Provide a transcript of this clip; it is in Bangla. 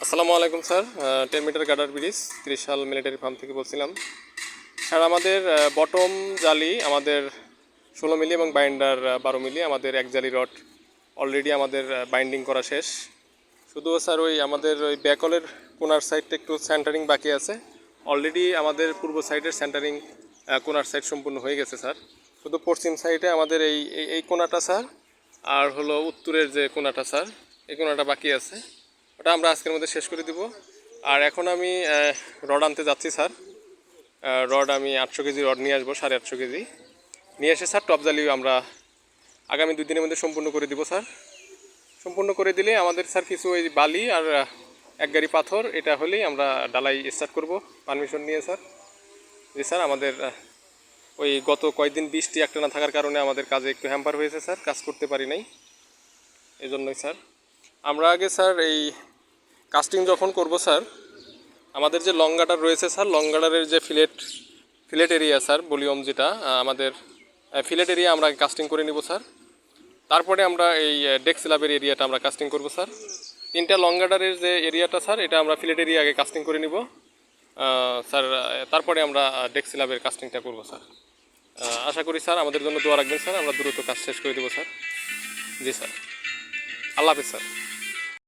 আসসালামু আলাইকুম sir. 10 metre girder bridge Trishal military farm থেকে বলছিলাম। স্যার আমাদের বটম জালি আমাদের 16 মিলি এবং বাইন্ডার 12 মিলি আমাদের এক জালি রড অলরেডি আমাদের বাইন্ডিং করা শেষ। শুধু স্যার ওই আমাদের ওই ব্যাকলের কোনার সাইডটা একটু সেন্টারিং বাকি আছে। অলরেডি আমাদের পূর্ব সাইডের সেন্টারিং কোনার সাইড সম্পূর্ণ হয়ে গেছে স্যার। শুধু পশ্চিম সাইডে আমাদের এই কোনাটা স্যার আর হলো উত্তরের যে কোনাটা স্যার, এই কোনাটা বাকি আছে। ওটা আমরা আজকের মধ্যে শেষ করে দিব। আর এখন আমি রড আনতে যাচ্ছি স্যার। রড আমি 800 কেজি রড নিয়ে আসবো, 850 কেজি নিয়ে এসে স্যার টপ জালিও আমরা আগামী 2 দিনের মধ্যে সম্পূর্ণ করে দিব স্যার। সম্পূর্ণ করে দিলে আমাদের স্যার কিছু ওই বালি আর এক গাড়ি পাথর এটা হলেই আমরা ডালাই স্টার্ট করব পারমিশন নিয়ে স্যার। জি স্যার, আমাদের ওই গত কয়েকদিন বৃষ্টি একটানা থাকার কারণে আমাদের কাজে একটু হ্যাম্পার হয়েছে স্যার, কাজ করতে পারি নাই, এই জন্যই স্যার। আমরা আগে স্যার এই কাস্টিং যখন করব স্যার, আমাদের যে লং গার্ডার রয়েছে স্যার, লং গার্ডারের যে ফিলেট এরিয়া স্যার, ভলিউম যেটা আমাদের ফিলেট এরিয়া আমরা কাস্টিং করে নিব স্যার। তারপরে আমরা এই ডেক স্ল্যাবের এরিয়াটা আমরা কাস্টিং করব স্যার। 3টা লং গার্ডারের যে এরিয়াটা স্যার, এটা আমরা ফিলেট এরিয়া আগে কাস্টিং করে নিব স্যার। তারপরে আমরা ডেক স্ল্যাবের কাস্টিংটা করব স্যার। আশা করি স্যার আমাদের জন্য দোয়া রাখবেন স্যার, আমরা দ্রুত কাজ শেষ করে দেবো স্যার। জি স্যার, আল্লাহ হাফিজ স্যার।